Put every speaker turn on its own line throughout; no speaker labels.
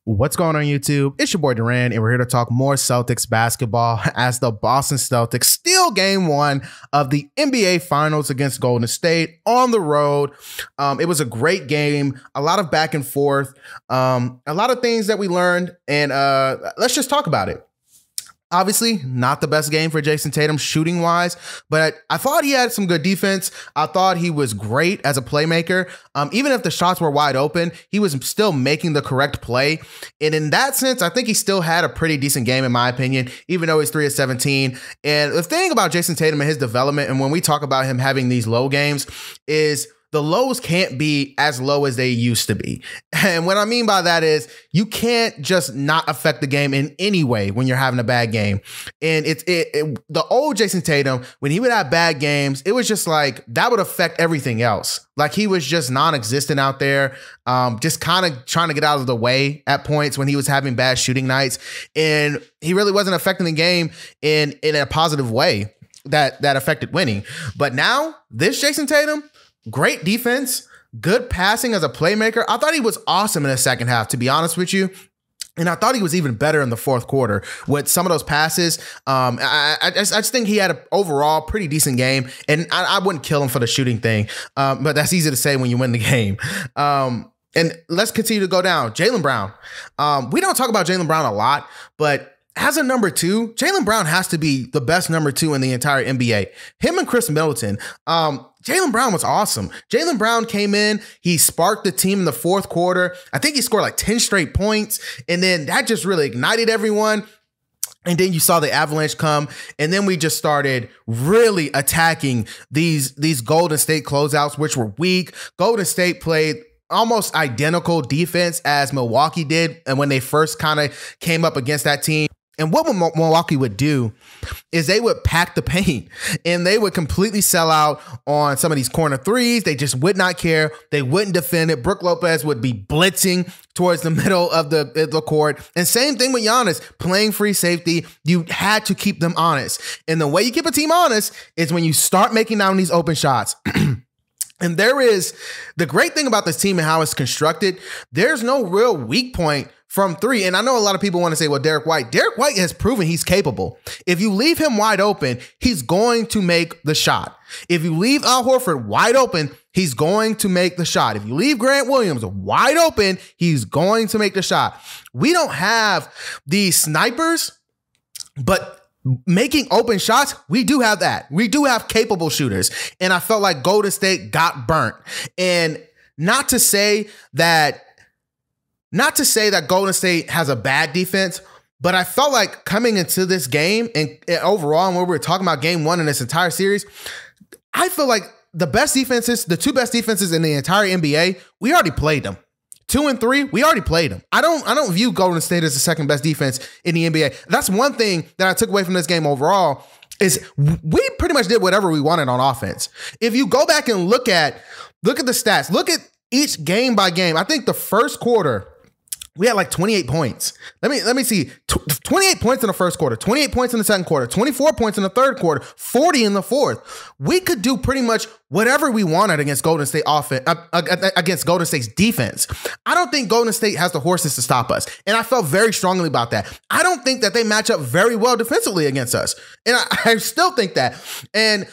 What's going on YouTube? It's your boy Durant, and we're here to talk more Celtics basketball as the Boston Celtics steal game one of the NBA Finals against Golden State on the road. It was a great game, a lot of back and forth, a lot of things that we learned, and let's just talk about it. Obviously, not the best game for Jason Tatum shooting wise, but I thought he had some good defense. I thought he was great as a playmaker. Even if the shots were wide open, he was still making the correct play. And in that sense, I think he still had a pretty decent game, in my opinion, even though he's 3 of 17. And the thing about Jason Tatum and his development, and when we talk about him having these low games, is the lows can't be as low as they used to be. And what I mean by that is you can't just not affect the game in any way when you're having a bad game. And the old Jason Tatum, when he would have bad games, it was just like that would affect everything else. Like he was just non-existent out there, just kind of trying to get out of the way at points when he was having bad shooting nights. And he really wasn't affecting the game in a positive way that affected winning. But now this Jason Tatum, great defense, good passing as a playmaker. I thought he was awesome in the second half, to be honest with you. And I thought he was even better in the fourth quarter with some of those passes. I just think he had an overall pretty decent game. And I wouldn't kill him for the shooting thing. But that's easy to say when you win the game. And let's continue to go down. Jaylen Brown. We don't talk about Jaylen Brown a lot, but as a number two, Jaylen Brown has to be the best number two in the entire NBA. Him and Chris Middleton. Jaylen Brown was awesome. Jaylen Brown came in. He sparked the team in the fourth quarter. I think he scored like 10 straight points. And then that just really ignited everyone. And then you saw the avalanche come. And then we just started really attacking these Golden State closeouts, which were weak. Golden State played almost identical defense as Milwaukee did. And when they first kind of came up against that team. And what Milwaukee would do is they would pack the paint and they would completely sell out on some of these corner threes. They just would not care. They wouldn't defend it. Brook Lopez would be blitzing towards the middle of the court. And same thing with Giannis, playing free safety. You had to keep them honest. And the way you keep a team honest is when you start making down these open shots. And there is the great thing about this team and how it's constructed. There's no real weak point from three. And I know a lot of people want to say, well, Derek White has proven he's capable. If you leave him wide open, he's going to make the shot. If you leave Al Horford wide open, he's going to make the shot. If you leave Grant Williams wide open, he's going to make the shot. We don't have these snipers, but making open shots, we do have that. We do have capable shooters. And I felt like Golden State got burnt. And not to say that Golden State has a bad defense, but I felt like coming into this game and overall, and when we were talking about game one in this entire series, I feel like the two best defenses in the entire NBA, we already played them. 2 and 3, we already played them. I don't view Golden State as the second best defense in the NBA. That's one thing that I took away from this game overall is we pretty much did whatever we wanted on offense. If you go back and look at the stats, look at each game by game. I think the first quarter, we had like 28 points. Let me see. 28 points in the first quarter, 28 points in the second quarter, 24 points in the third quarter, 40 in the fourth. We could do pretty much whatever we wanted against Golden State against Golden State's defense. I don't think Golden State has the horses to stop us. And I felt very strongly about that. I don't think that they match up very well defensively against us. And I still think that. And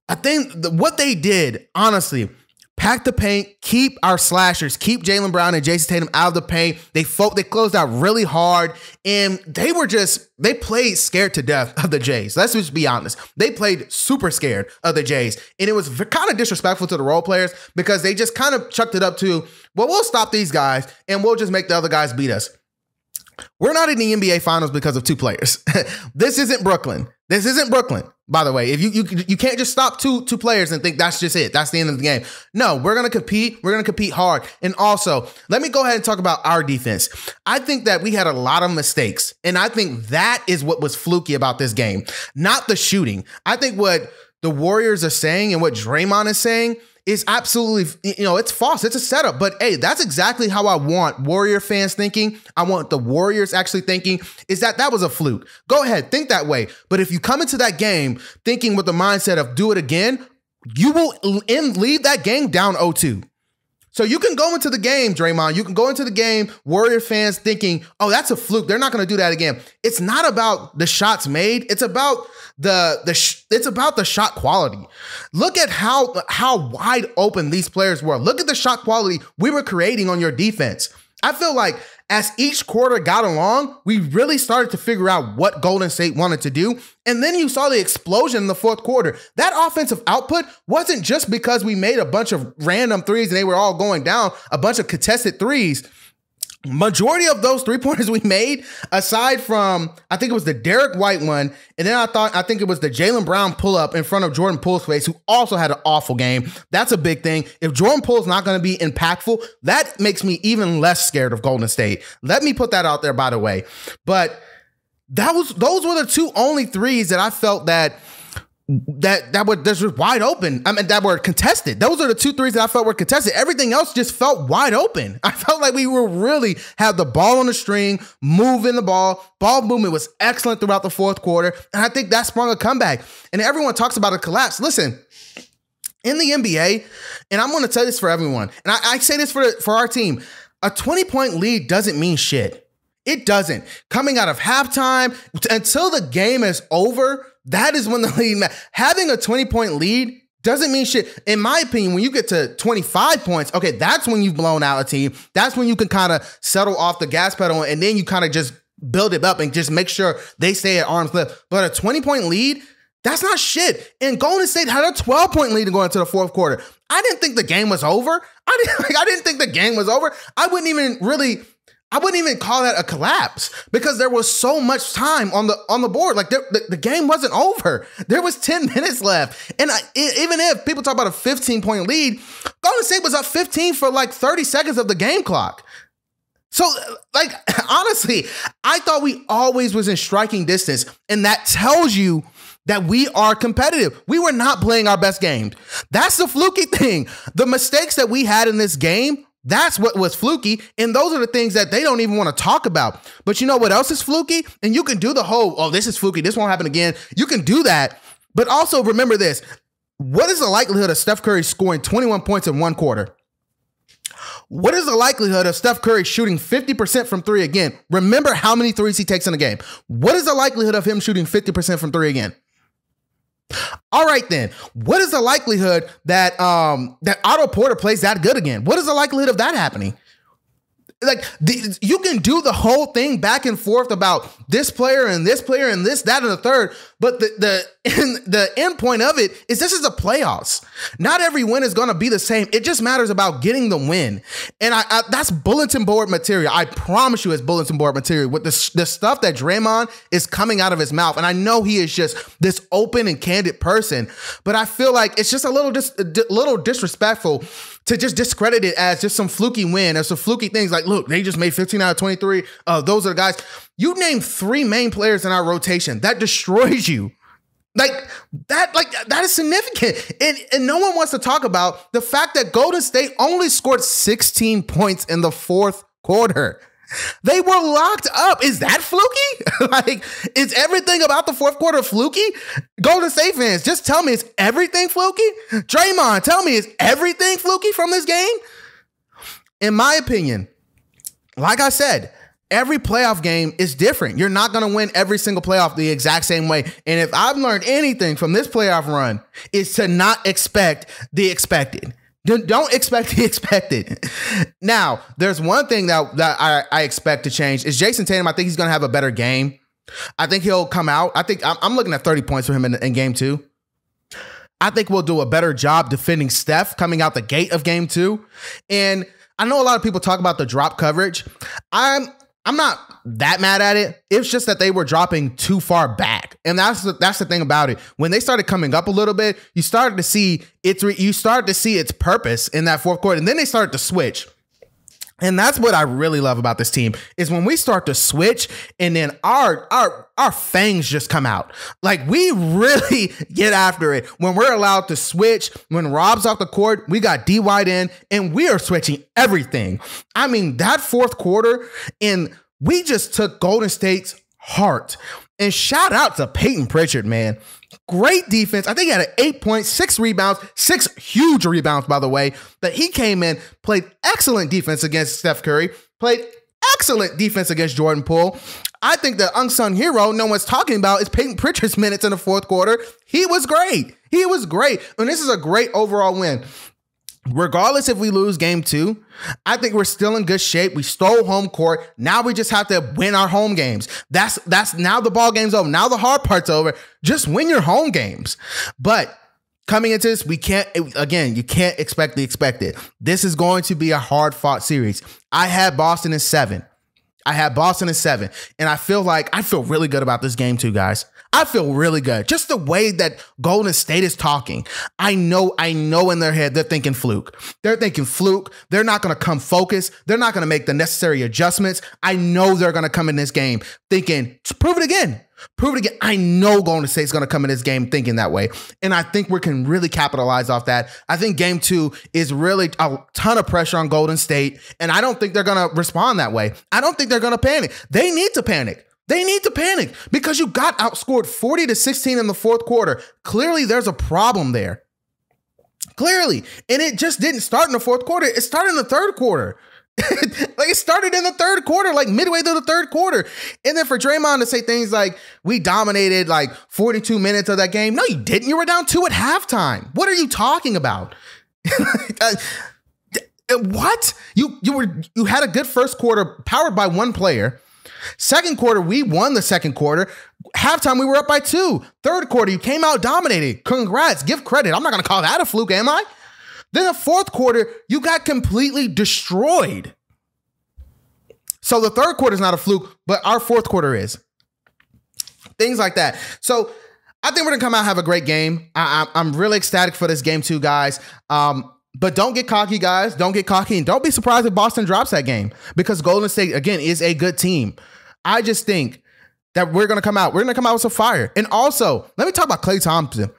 I think what they did, honestly, pack the paint, keep our slashers, keep Jaylen Brown and Jason Tatum out of the paint. They closed out really hard, and they played scared to death of the Jays. Let's just be honest. They played super scared of the Jays, and it was kind of disrespectful to the role players because they just kind of chucked it up to, well, we'll stop these guys, and we'll just make the other guys beat us. We're not in the NBA Finals because of two players. This isn't Brooklyn. This isn't Brooklyn, by the way. If you can't just stop two players and think that's just it. That's the end of the game. No, we're going to compete. We're going to compete hard. And also, let me go ahead and talk about our defense. I think that we had a lot of mistakes. And I think that is what was fluky about this game, not the shooting. I think what the Warriors are saying and what Draymond is saying is absolutely, it's false. It's a setup. But hey, that's exactly how I want Warrior fans thinking. I want the Warriors actually thinking is that was a fluke. Go ahead, think that way. But if you come into that game thinking with the mindset of do it again, you will leave that game down 0-2. So you can go into the game, Draymond. You can go into the game, Warrior fans thinking, oh, that's a fluke. They're not going to do that again. It's not about the shots made. It's about it's about the shot quality. Look at how wide open these players were. Look at the shot quality we were creating on your defense. I feel like as each quarter got along, we really started to figure out what Golden State wanted to do. And then you saw the explosion in the fourth quarter. That offensive output wasn't just because we made a bunch of random threes and they were all going down, a bunch of contested threes. Majority of those 3-pointers we made, aside from, I think it was the Derek White one, and then I think it was the Jaylen Brown pull-up in front of Jordan Poole's face, who also had an awful game. That's a big thing. If Jordan Poole's not going to be impactful, that makes me even less scared of Golden State. Let me put that out there, by the way. But those were the two only threes that I felt that were just wide open. I mean, that were contested. Those are the two threes that I felt were contested. Everything else just felt wide open. I felt like we were really had the ball on the string, moving the ball. Ball movement was excellent throughout the fourth quarter. And I think that sprung a comeback. And everyone talks about a collapse. Listen, in the NBA, and I'm going to tell this for everyone, and I say this for our team, a 20-point lead doesn't mean shit. It doesn't. Coming out of halftime until the game is over, that is when the lead matters. Having a 20-point lead doesn't mean shit. In my opinion, when you get to 25 points, okay, that's when you've blown out a team. That's when you can kind of settle off the gas pedal and then you kind of just build it up and just make sure they stay at arm's length. But a 20-point lead, that's not shit. And Golden State had a 12-point lead going into the fourth quarter. I didn't think the game was over. I didn't think the game was over. I wouldn't even call that a collapse because there was so much time on the board. Like the game wasn't over. There was 10 minutes left. And even if people talk about a 15-point lead, Golden State was up 15 for like 30 seconds of the game clock. So like, honestly, I thought we always was in striking distance. And that tells you that we are competitive. We were not playing our best game. That's the fluky thing. The mistakes that we had in this game, that's what was fluky, and those are the things that they don't even want to talk about. But you know what else is fluky? And you can do the whole, oh, this is fluky, this won't happen again. You can do that, but also remember this. What is the likelihood of Steph Curry scoring 21 points in one quarter? What is the likelihood of Steph Curry shooting 50% from three again? Remember how many threes he takes in a game. What is the likelihood of him shooting 50% from three again? All right, then. What is the likelihood that Otto Porter plays that good again? What is the likelihood of that happening? Like you can do the whole thing back and forth about this player and this player and this, that, and the third. But the end point of it is this is the playoffs. Not every win is going to be the same. It just matters about getting the win. And that's bulletin board material. I promise you it's bulletin board material with the stuff that Draymond is coming out of his mouth. And I know he is just this open and candid person, but I feel like it's just a little disrespectful to just discredit it as just some fluky win or some fluky things like, look, they just made 15 out of 23. Those are the guys. You name three main players in our rotation. That destroys you. That is significant. And no one wants to talk about the fact that Golden State only scored 16 points in the fourth quarter. They were locked up. Is that fluky? Like, is everything about the fourth quarter fluky? Golden State fans, just tell me, is everything fluky? Draymond, tell me, is everything fluky from this game? In my opinion, like I said, every playoff game is different. You're not going to win every single playoff the exact same way. And if I've learned anything from this playoff run, is to not expect the expected. Don't expect the expected. Now, there's one thing that I expect to change is Jason Tatum. I think he's going to have a better game. I think he'll come out. I think I'm looking at 30 points for him in game two. I think we'll do a better job defending Steph coming out the gate of game two. And I know a lot of people talk about the drop coverage. I'm not that mad at it. It's just that they were dropping too far back. And that's the thing about it. When they started coming up a little bit, you started to see its purpose in that fourth quarter. And then they started to switch. And that's what I really love about this team is when we start to switch and then our fangs just come out. Like we really get after it when we're allowed to switch. When Rob's off the court, we got D White in and we are switching everything. I mean, that fourth quarter and we just took Golden State's heart. And shout out to Peyton Pritchard, man. Great defense. I think he had an 8 point, 6 rebounds, 6 huge rebounds, by the way, that he came in, played excellent defense against Steph Curry, played excellent defense against Jordan Poole. I think the unsung hero no one's talking about is Peyton Pritchard's minutes in the fourth quarter. He was great. He was great. And this is a great overall win. Regardless if we lose game 2, I think we're still in good shape. We stole home court. Now we just have to win our home games. That's now the ball game's over. Now the hard part's over. Just win your home games. But coming into this, you can't expect the expected. This is going to be a hard fought series. I had Boston in 7. And I feel really good about this game too, guys. I feel really good. Just the way that Golden State is talking. I know in their head, they're thinking fluke. They're not going to come focused. They're not going to make the necessary adjustments. I know they're going to come in this game thinking, prove it again. I know Golden State's going to come in this game thinking that way. And I think we can really capitalize off that. I think game 2 is really a ton of pressure on Golden State. And I don't think they're going to respond that way. I don't think they're going to panic. They need to panic. Because you got outscored 40-16 in the fourth quarter. Clearly, there's a problem there. Clearly. And it just didn't start in the fourth quarter. It started in the third quarter. It started in the third quarter, midway through the third quarter. And then for Draymond to say things like, we dominated 42 minutes of that game. No, you didn't. You were down 2 at halftime. What are you talking about? What? You had a good first quarter powered by one player. Second quarter, we won the second quarter. Halftime, we were up by 2. Third quarter, you came out dominated. Congrats. Give credit. I'm not going to call that a fluke, am I? Then the fourth quarter, you got completely destroyed. So the third quarter is not a fluke, but our fourth quarter is. Things like that. So I think we're going to come out and have a great game. I'm really ecstatic for this game too, guys. But don't get cocky, guys. Don't get cocky. And don't be surprised if Boston drops that game, because Golden State, again, is a good team. I just think that we're going to come out. We're going to come out with some fire. And also, let me talk about Klay Thompson.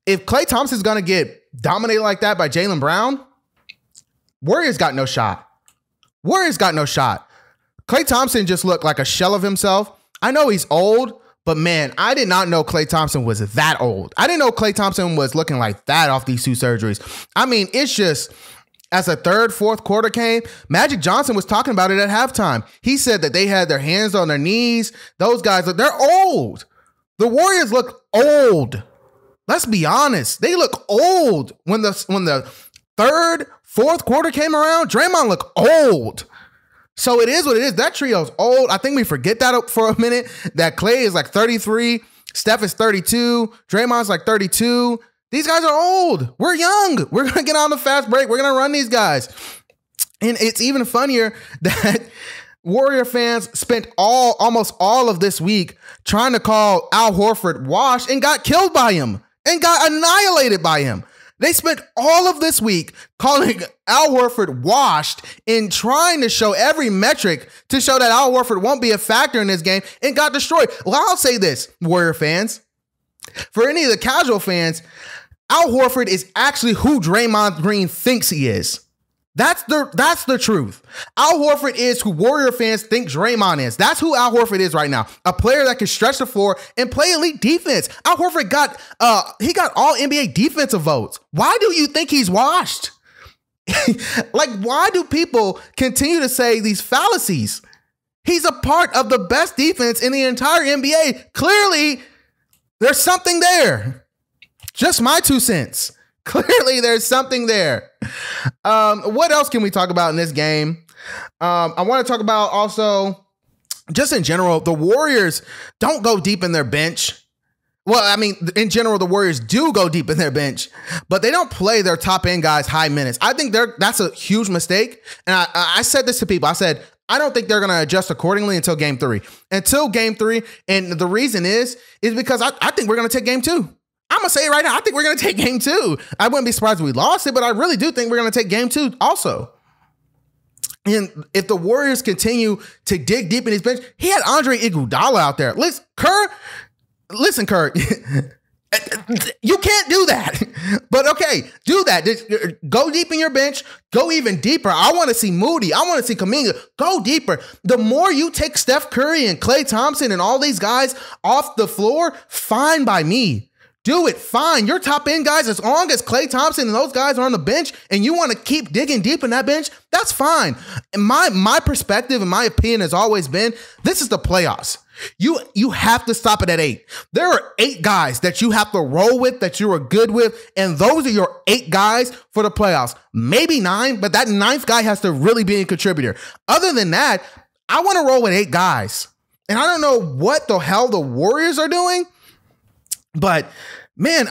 If Klay Thompson is going to get dominated like that by Jaylen Brown, Warriors got no shot. Klay Thompson just looked like a shell of himself. I know he's old, but man, I did not know Klay Thompson was that old. I didn't know Klay Thompson was looking like that off these 2 surgeries. I mean, it's just, as the third, fourth quarter came, Magic Johnson was talking about it at halftime. He said that they had their hands on their knees. Those guys, they're old. The Warriors look old. Let's be honest. They look old. When the third, fourth quarter came around, Draymond looked old. So it is what it is. That trio's old. I think we forget that for a minute, that Klay is 33, Steph is 32, Draymond's 32. These guys are old. We're young. We're going to get on the fast break. We're going to run these guys. And it's even funnier that Warrior fans spent almost all of this week trying to call Al Horford washed and got killed by him and got annihilated by him. They spent all of this week calling Al Horford washed and trying to show every metric to show that Al Horford won't be a factor in this game, and got destroyed. Well, I'll say this, Warrior fans. For any of the casual fans, Al Horford is actually who Draymond Green thinks he is. That's the truth. Al Horford is who Warrior fans think Draymond is. That's who Al Horford is right now. A player that can stretch the floor and play elite defense. Al Horford got all NBA defensive votes. Why do you think he's washed? Why do people continue to say these fallacies? He's a part of the best defense in the entire NBA. Clearly, there's something there. Just my 2 cents. Clearly, there's something there. What else can we talk about in this game? I want to talk about also, just in general, the Warriors don't go deep in their bench. Well, I mean, in general, the Warriors do go deep in their bench, but they don't play their top end guys high minutes. I think that's a huge mistake. And I said this to people. I said, I don't think they're going to adjust accordingly until game 3. And the reason is because I think we're going to take game 2. I'm going to say it right now. I think we're going to take game 2. I wouldn't be surprised if we lost it, but I really do think we're going to take game 2 also. And if the Warriors continue to dig deep in his bench, he had Andre Iguodala out there. Listen, Kerr, you can't do that. But okay, do that. Go deep in your bench. Go even deeper. I want to see Moody. I want to see Kuminga. Go deeper. The more you take Steph Curry and Klay Thompson and all these guys off the floor, fine by me. Do it. Fine. Your top end guys, as long as Klay Thompson and those guys are on the bench and you want to keep digging deep in that bench, that's fine. And my perspective and my opinion has always been, this is the playoffs. You have to stop it at 8. There are 8 guys that you have to roll with, that you are good with, and those are your 8 guys for the playoffs. Maybe 9, but that 9th guy has to really be a contributor. Other than that, I want to roll with 8 guys. And I don't know what the hell the Warriors are doing, but man,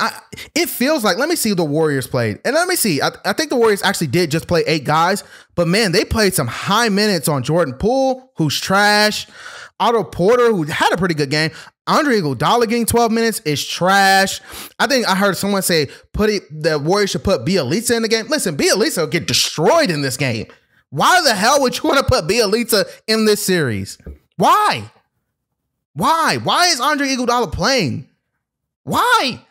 it feels like, let me see who the Warriors played. And let me see, I think the Warriors actually did just play 8 guys, but man, they played some high minutes on Jordan Poole, who's trash. Otto Porter, who had a pretty good game. Andre Iguodala getting 12 minutes is trash. I think I heard someone say the Warriors should put Bielitsa in the game. Listen, Bielitsa will get destroyed in this game. Why the hell would you want to put Bielitsa in this series? Why? Why is Andre Iguodala playing? Why?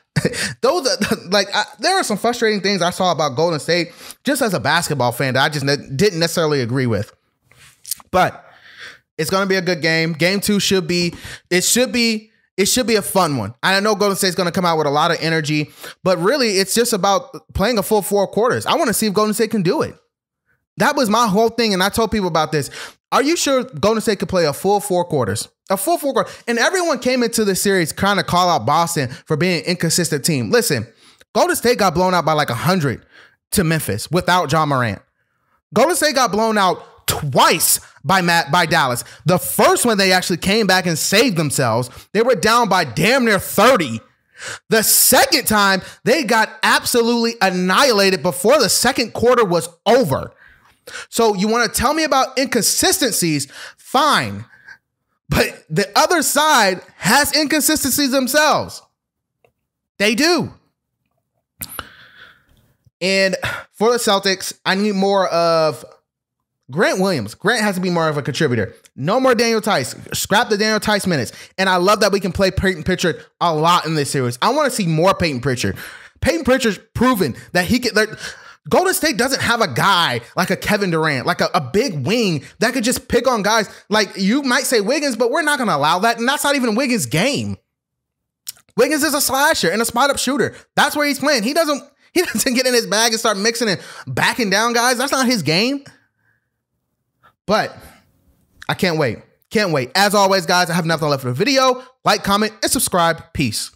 There are some frustrating things I saw about Golden State just as a basketball fan that I just didn't necessarily agree with. But it's going to be a good game. Game 2 should be a fun one. I know Golden State's going to come out with a lot of energy, but really it's just about playing a full 4 quarters. I want to see if Golden State can do it. That was my whole thing, and I told people about this. Are you sure Golden State could play a full 4 quarters? A full 4 quarters. And everyone came into the series trying to call out Boston for being an inconsistent team. Listen, Golden State got blown out by like 100 to Memphis without John Morant. Golden State got blown out twice by Dallas. The first one, they actually came back and saved themselves. They were down by damn near 30. The second time, they got absolutely annihilated before the second quarter was over. So you want to tell me about inconsistencies? Fine. But the other side has inconsistencies themselves. They do. And for the Celtics, I need more of Grant Williams. Grant has to be more of a contributor. No more Daniel Tice. Scrap the Daniel Tice minutes. And I love that we can play Peyton Pritchard a lot in this series. I want to see more Peyton Pritchard. Peyton Pritchard's proven that he can. Golden State doesn't have a guy like a Kevin Durant, like a big wing that could just pick on guys. Like you might say Wiggins, but we're not going to allow that. And that's not even Wiggins' game. Wiggins is a slasher and a spot-up shooter. That's where he's playing. He doesn't get in his bag and start mixing and backing down guys. That's not his game. But I can't wait. Can't wait. As always, guys, I have nothing left for the video. Like, comment, and subscribe. Peace.